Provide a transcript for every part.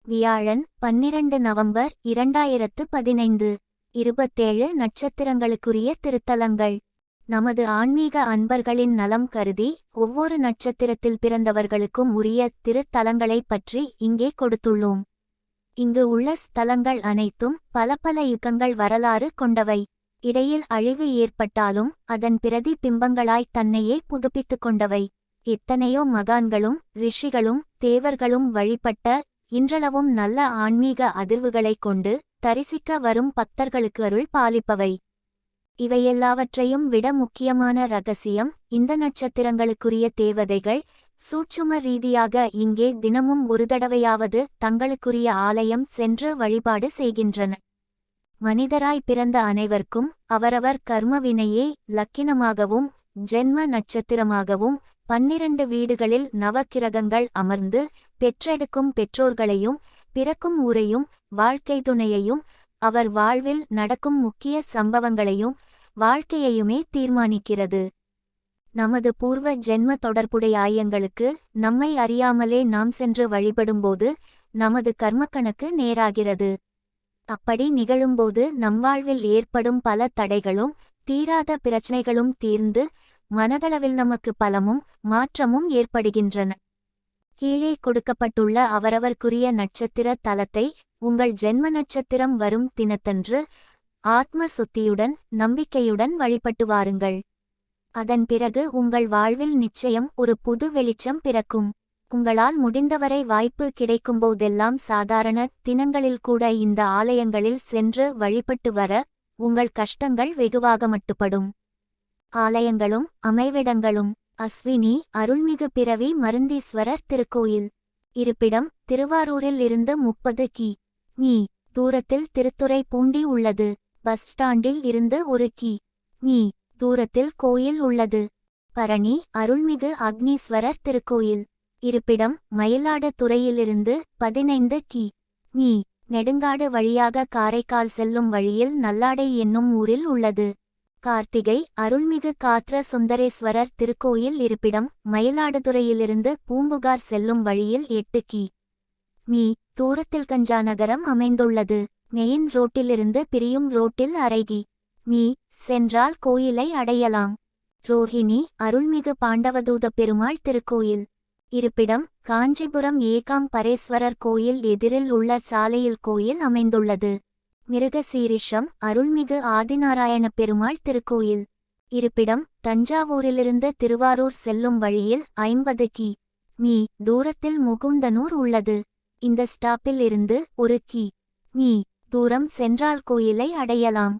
வியாழன் 12 நவம்பர் 2015 27 நட்சத்திரங்களுக்குரிய திருத்தலங்கள். நமது ஆன்மீக அன்பர்களின் நலம் கருதி ஒவ்வொரு நட்சத்திரத்தில் பிறந்தவர்களுக்கும் உரிய திருத்தலங்களை பற்றி இங்கே கொடுத்துள்ளோம். இங்கு உள்ள ஸ்தலங்கள் அனைத்தும் பல யுகங்கள் வரலாறு கொண்டவை. இடையில் அழிவு ஏற்பட்டாலும் அதன் பிரதிபிம்பங்களாய் தன்னையே புதுப்பித்து கொண்டவை. எத்தனையோ மகான்களும் ரிஷிகளும் தேவர்களும் வழிபட்ட இன்றளவும் நல்ல ஆன்மீக அதிர்வுகளைக் கொண்டு தரிசிக்க வரும் பக்தர்களுக்கு அருள் பாலிப்பவை. இவையெல்லாவற்றையும் விட முக்கியமான ரகசியம், இந்த நட்சத்திரங்களுக்குரிய தேவதைகள் சூட்சும ரீதியாக இங்கே தினமும் ஒரு தடவையாவது தங்களுக்குரிய ஆலயம் சென்று வழிபாடு செய்கின்றன. மனிதராய் பிறந்த அனைவருக்கும் அவரவர் கர்மவினையே லக்கினமாகவும் ஜென்ம நட்சத்திரமாகவும் 12 வீடுகளில் நவக்கிரகங்கள் அமர்ந்து பெற்றெடுக்கும் பெற்றோர்களையும் பிறக்கும் ஊரையும் வாழ்க்கை துணையையும் அவர் வாழ்வில் நடக்கும் முக்கிய சம்பவங்களையும் வாழ்க்கையையுமே தீர்மானிக்கிறது. நமது பூர்வ ஜென்ம தொடர்புடைய ஆயங்களுக்கு நம்மை அறியாமலே நாம் சென்று வழிபடும்போது நமது கர்மக்கணக்கு நேராகிறது. அப்படி நிகழும்போது நம் வாழ்வில் ஏற்படும் பல தடைகளும் தீராத பிரச்சனைகளும் தீர்ந்து மனதளவில் நமக்கு பலமும் மாற்றமும் ஏற்படுகின்றன. கீழே கொடுக்கப்பட்டுள்ள அவரவர்க்குரிய நட்சத்திர தலத்தை உங்கள் ஜென்ம நட்சத்திரம் வரும் தினத்தன்று ஆத்ம சுத்தியுடன் நம்பிக்கையுடன் வழிபட்டு வாருங்கள். அதன் பிறகு உங்கள் வாழ்வில் நிச்சயம் ஒரு புது வெளிச்சம் பிறக்கும். உங்களால் முடிந்தவரை வாய்ப்பு கிடைக்கும்போதெல்லாம் சாதாரண தினங்களில் கூட இந்த ஆலயங்களில் சென்று வழிபட்டு வர உங்கள் கஷ்டங்கள் வெகுவாக மட்டுப்படும். ஆலயங்களும் அமைவிடங்களும். அஸ்வினி அருள்மிகு பிறவி மருந்தீஸ்வரர் திருக்கோயில். இருப்பிடம் திருவாரூரில் இருந்து 30 கி.மீ. தூரத்தில் திருத்துறைப்பூண்டி உள்ளது. பஸ் ஸ்டாண்டில் இருந்து 1 கி.மீ. தூரத்தில் கோயில் உள்ளது. பரணி அருள்மிகு அக்னீஸ்வரர் திருக்கோயில். இருப்பிடம் மயிலாடுதுறையிலிருந்து 15 கி.மீ. நெடுங்காடு வழியாக காரைக்கால் செல்லும் வழியில் நல்லாடை என்னும் ஊரில் உள்ளது. கார்த்திகை அருள்மிகு காத்ர சுந்தரேஸ்வரர் திருக்கோயில். இருப்பிடம் மயிலாடுதுறையிலிருந்து பூம்புகார் செல்லும் வழியில் 8 கி.மீ. தூரத்தில் கஞ்சாநகரம் அமைந்துள்ளது. மெயின் ரோட்டிலிருந்து பிரியும் ரோட்டில் 1/2 கி.மீ. சென்றால் கோயிலை அடையலாம். ரோஹிணி அருள்மிகு பாண்டவதூத பெருமாள் திருக்கோயில். இருப்பிடம் காஞ்சிபுரம் ஏகாம் பரேஸ்வரர் கோயில் எதிரில் உள்ள சாலையில் கோயில் அமைந்துள்ளது. மிருகசீரிஷம் அருள்மிகு ஆதிநாராயண பெருமாள் திருக்கோயில். இருப்பிடம் தஞ்சாவூரிலிருந்து திருவாரூர் செல்லும் வழியில் 50 கி.மீ. தூரத்தில் முகுந்தனூர் உள்ளது. இந்த ஸ்டாப்பில் இருந்து 1 கி.மீ. தூரம் சென்றால் கோயிலை அடையலாம்.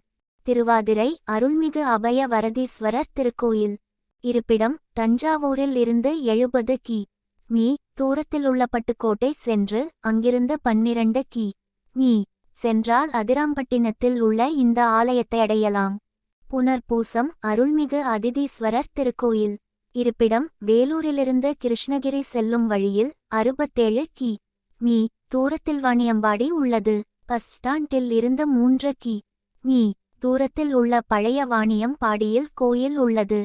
திருவாதிரை அருள்மிகு அபய வரதீஸ்வரர் திருக்கோயில். இருப்பிடம் தஞ்சாவூரில் இருந்து 70 கி.மீ. தூரத்தில் உள்ள பட்டுக்கோட்டை சென்று அங்கிருந்து 12 கி.மீ. சென்றால் அதிராம்பட்டினத்தில் உள்ள இந்த ஆலயத்தை அடையலாம். புனர்பூசம் அருள்மிகு அதிதீஸ்வரர் திருக்கோயில். இருப்பிடம் வேலூரிலிருந்து கிருஷ்ணகிரி செல்லும் வழியில் 67 கி.மீ. தூரத்தில் வாணியம்பாடி உள்ளது. பஸ் ஸ்டாண்டில் இருந்து 3 கி.மீ. தூரத்தில் உள்ள பழைய வாணியம்பாடியில் கோயில் உள்ளது.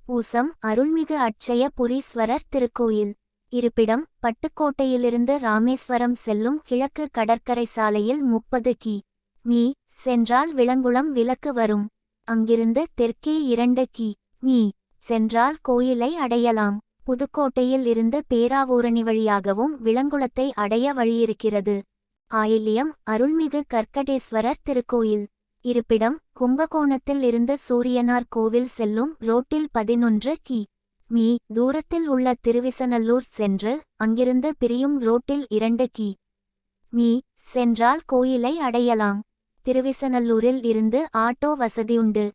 பூசம் அருள்மிகு அட்சய புரீஸ்வரர் திருக்கோயில். இருப்பிடம் பட்டுக்கோட்டையிலிருந்து ராமேஸ்வரம் செல்லும் கிழக்கு கடற்கரை சாலையில் 30 கி.மீ. சென்றால் விலங்குளம் விலக்கு வரும். அங்கிருந்து தெற்கே 2 கி.மீ. சென்றால் கோயிலை அடையலாம். புதுக்கோட்டையில் இருந்து பேராவூரணி வழியாகவும் விலங்குளத்தை அடைய வழியிருக்கிறது. ஆயில்யம் அருள்மிகு கர்க்கடேஸ்வரர் திருக்கோயில். இருப்பிடம் கும்பகோணத்தில் இருந்து சூரியனார் கோவில் செல்லும் ரோட்டில் 11 கி.மீ. தூரத்தில் உள்ள திருவிசநல்லூர் சென்று அங்கிருந்து பிரியும் ரோட்டில் 2 கி.மீ. சென்றால் கோயிலை அடையலாம். திருவிசநல்லூரில் இருந்து ஆட்டோ வசதியுண்டு.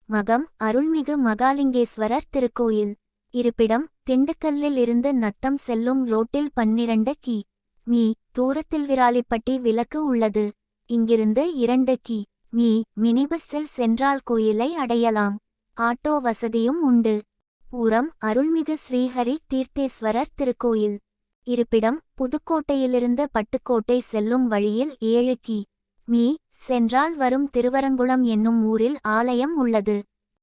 மகம் அருள்மிகு மகாலிங்கேஸ்வரர் திருக்கோயில். இருப்பிடம் திண்டுக்கல்லில் இருந்து நத்தம் செல்லும் ரோட்டில் 12 கி.மீ. தூரத்தில் விராலிப்பட்டி விலக்கு உள்ளது. இங்கிருந்து 2 கி.மீ. மினிபஸ்ஸில் சென்றால் கோயிலை அடையலாம். ஆட்டோ வசதியும் உண்டு. பூரம் அருள்மிகு ஸ்ரீஹரி தீர்த்தேஸ்வரர் திருக்கோயில். இருப்பிடம் புதுக்கோட்டையிலிருந்து பட்டுக்கோட்டை செல்லும் வழியில் 7 கி.மீ. சென்றால் வரும் திருவரங்குளம் என்னும் ஊரில் ஆலயம் உள்ளது.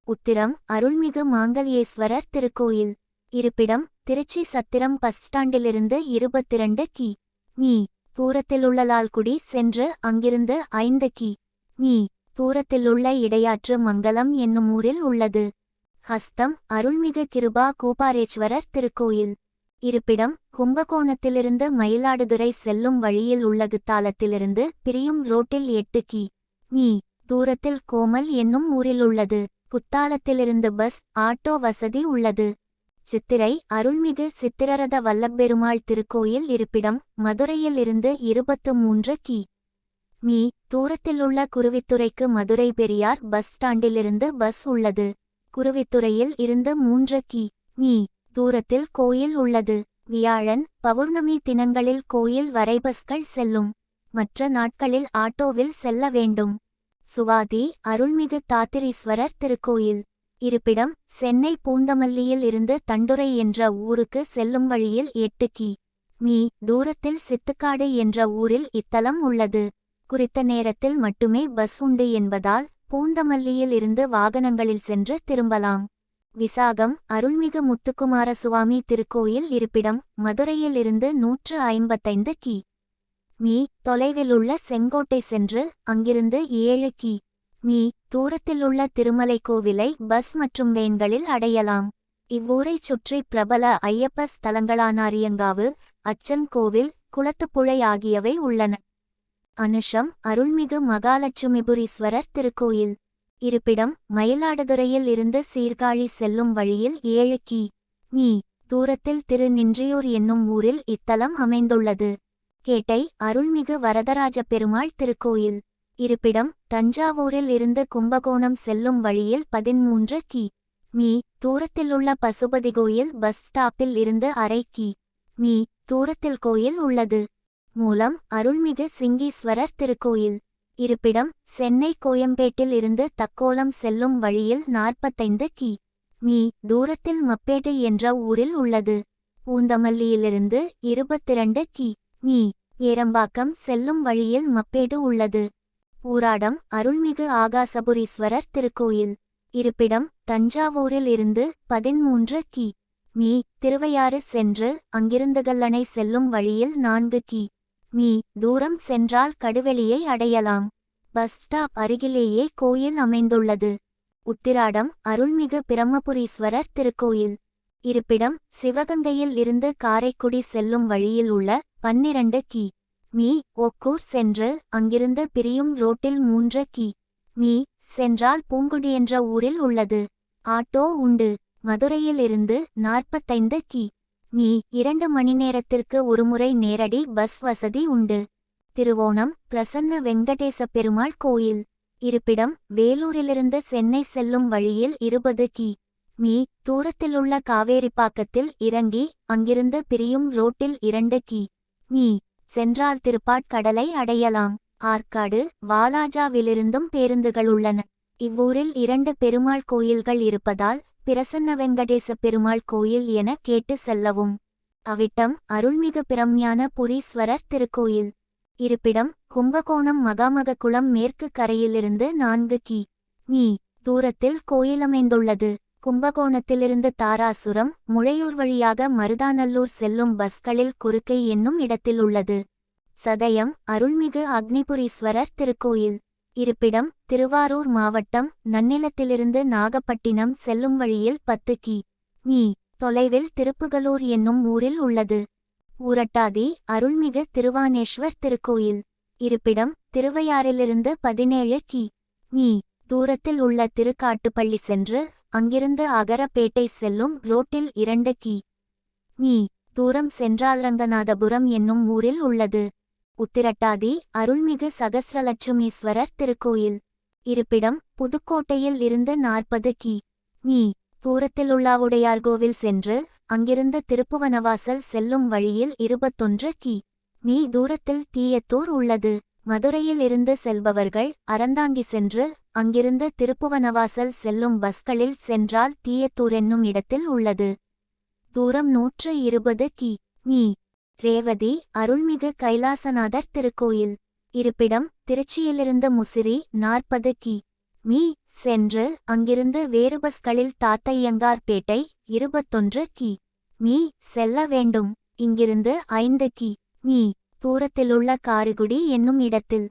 உத்திரம் அருள்மிகு மாங்கல்யேஸ்வரர் திருக்கோயில். இருப்பிடம் திருச்சி சத்திரம் பஸ் ஸ்டாண்டிலிருந்து 22 கி.மீ. தூரத்திலுள்ள லால்குடி சென்று அங்கிருந்து 5 கி.மீ தூரத்திலுள்ள இடையாற்று மங்கலம் என்னும் ஊரில் உள்ளது. ஹஸ்தம் அருள்மிகு கிருபா கூபாரேஸ்வரர் திருக்கோயில். இருப்பிடம் கும்பகோணத்திலிருந்து மயிலாடுதுறை செல்லும் வழியில் உள்ள குத்தாலத்திலிருந்து பிரியும் ரோட்டில் 8 கி.மீ தூரத்தில் கோமல் என்னும் ஊரில் உள்ளது. குத்தாலத்திலிருந்து பஸ், ஆட்டோ வசதி உள்ளது. சித்திரை அருள்மிகு சித்திரரத வல்லபெருமாள் திருக்கோயில். இருப்பிடம் மதுரையில் இருந்து 23 கி.மீ தூரத்திலுள்ள குருவித்துறைக்கு மதுரை பெரியார் பஸ் ஸ்டாண்டிலிருந்து பஸ் உள்ளது. குருவித்துறையில் இருந்து 3 கி.மீ தூரத்தில் கோயில் உள்ளது. வியாழன் பௌர்ணமி தினங்களில் கோயில் வரை பஸ்கள் செல்லும். மற்ற நாட்களில் ஆட்டோவில் செல்ல வேண்டும். சுவாதி அருள்மிகு தாத்திரீஸ்வரர் திருக்கோயில். இருப்பிடம் சென்னை பூந்தமல்லியில் இருந்து தண்டுரை என்ற ஊருக்கு செல்லும் வழியில் 8 கி.மீ தூரத்தில் சித்துக்காடு என்ற ஊரில் இத்தலம் உள்ளது. குறித்த நேரத்தில் மட்டுமே பஸ் உண்டு என்பதால் பூந்தமல்லியில் இருந்து வாகனங்களில் சென்று திரும்பலாம். விசாகம் அருள்மிகு முத்துக்குமார சுவாமி திருக்கோயில். இருப்பிடம் மதுரையில் இருந்து 155 கி.மீ தொலைவிலுள்ள செங்கோட்டை சென்று அங்கிருந்து 7 கி.மீ தூரத்திலுள்ள திருமலை கோவிலை பஸ் மற்றும் வேன்களில் அடையலாம். இவ்வூரைச் சுற்றி பிரபல ஐயப்ப ஸ்தலங்களான அரியங்காவு, அச்சன் கோவில், குளத்துப்புழை ஆகியவை உள்ளன. அனுஷம் அருள்மிகு மகாலட்சுமிபுரீஸ்வரர் திருக்கோயில். இருப்பிடம் மயிலாடுதுறையில் இருந்து சீர்காழி செல்லும் வழியில் 7 கி.மீ தூரத்தில் திருநின்றியூர் என்னும் ஊரில் இத்தலம் அமைந்துள்ளது. கேட்டை அருள்மிகு வரதராஜ பெருமாள் திருக்கோயில். இருப்பிடம் தஞ்சாவூரில் இருந்து கும்பகோணம் செல்லும் வழியில் 13 கி.மீ தூரத்திலுள்ள பசுபதி கோயில் பஸ் ஸ்டாப்பில் இருந்து அரை கி.மீ தூரத்தில் கோயில் உள்ளது. மூலம் அருள்மிகு சிங்கீஸ்வரர் திருக்கோயில். இருப்பிடம் சென்னை கோயம்பேட்டில் இருந்து தக்கோலம் செல்லும் வழியில் 45 கி.மீ தூரத்தில் மப்பேடு என்ற ஊரில் உள்ளது. பூந்தமல்லியிலிருந்து 22 கி.மீ ஏரம்பாக்கம் செல்லும் வழியில் மப்பேடு உள்ளது. ஊராடம் அருள்மிகு ஆகாசபுரீஸ்வரர் திருக்கோயில். இருப்பிடம் தஞ்சாவூரில் இருந்து 13 கி.மீ திருவையாறு சென்று அங்கிருந்து கல்லணை செல்லும் வழியில் 4 கி.மீ தூரம் சென்றால் கடுவெளியை அடையலாம். பஸ் ஸ்டாப் அருகிலேயே கோயில் அமைந்துள்ளது. உத்திராடம் அருள்மிகு பிரம்மபுரீஸ்வரர் திருக்கோயில். இருப்பிடம் சிவகங்கையில் இருந்து காரைக்குடி செல்லும் வழியில் உள்ள 12 கி.மீ ஒக்கூர் சென்று அங்கிருந்து பிரியும் ரோட்டில் 3 கி.மீ சென்றால் பூங்குடி என்ற ஊரில் உள்ளது. ஆட்டோ உண்டு. மதுரையில் இருந்து 45 கி.மீ 2 மணி நேரத்திற்கு ஒருமுறை நேரடி பஸ் வசதி உண்டு. திருவோணம் பிரசன்ன வெங்கடேச பெருமாள் கோயில். இருப்பிடம் வேலூரிலிருந்து சென்னை செல்லும் வழியில் 20 கி.மீ தூரத்திலுள்ள காவேரிப்பாக்கத்தில் இறங்கி அங்கிருந்து பிரியும் ரோட்டில் 2 கி.மீ சென்றால் திருப்பாட்கடலை அடையலாம். ஆற்காடு வாலாஜாவிலிருந்தும் பேருந்துகள் உள்ளன. இவ்வூரில் 2 பெருமாள் கோயில்கள் இருப்பதால் பிரசன்ன வெங்கடேச பெருமாள் கோயில் என கேட்டு செல்லவும். அவிட்டம் அருள்மிகு பிரம்ஞான புரீஸ்வரர் திருக்கோயில். இருப்பிடம் கும்பகோணம் மகாமகக்குளம் மேற்கு கரையிலிருந்து 4 கி.மீ தூரத்தில் கோயிலமைந்துள்ளது. கும்பகோணத்திலிருந்து தாராசுரம் முழையூர் வழியாக மருதாநல்லூர் செல்லும் பஸ்களில் குறுக்கை என்னும் இடத்தில் உள்ளது. சதயம் அருள்மிகு அக்னிபுரீஸ்வரர் திருக்கோயில். இருப்பிடம் திருவாரூர் மாவட்டம் நன்னிலத்திலிருந்து நாகப்பட்டினம் செல்லும் வழியில் 10 கி.மீ தொலைவில் திருப்புகலூர் என்னும் ஊரில் உள்ளது. ஊரட்டாதி அருள்மிகு திருவானேஸ்வர் திருக்கோயில். இருப்பிடம் திருவையாறிலிருந்து 17 கி.மீ தூரத்தில் உள்ள திருக்காட்டுப்பள்ளி சென்று அங்கிருந்து அகரப்பேட்டை செல்லும் ரோட்டில் 2 கி.மீ தூரம் சென்றால் ரங்கநாதபுரம் என்னும் ஊரில் உள்ளது. உத்திரட்டாதி அருள்மிகு சகஸ்ரலட்சுமீஸ்வரர் திருக்கோயில். இருப்பிடம் புதுக்கோட்டையில் இருந்து 40 கி.மீ தூரத்திலுள்ள உடையார்கோவில் சென்று அங்கிருந்து திருப்புவனவாசல் செல்லும் வழியில் 21 கி.மீ தூரத்தில் தீயத்தூர் உள்ளது. மதுரையில் இருந்து செல்பவர்கள் அறந்தாங்கி சென்று அங்கிருந்து திருப்புவனவாசல் செல்லும் பஸ்களில் சென்றால் தீயத்தூர் என்னும் இடத்தில் உள்ளது. தூரம் 120 கி.மீ. ரேவதி அருள்மிகு கைலாசநாதர் திருக்கோயில். இருப்பிடம் திருச்சியிலிருந்து முசிறி 40 கி.மீ சென்று அங்கிருந்து வேறு பஸ்களில் தாத்தையங்கார்பேட்டை 21 கி.மீ செல்ல வேண்டும். இங்கிருந்து 5 கி.மீ தூரத்திலுள்ள காரிகுடி என்னும் இடத்தில்.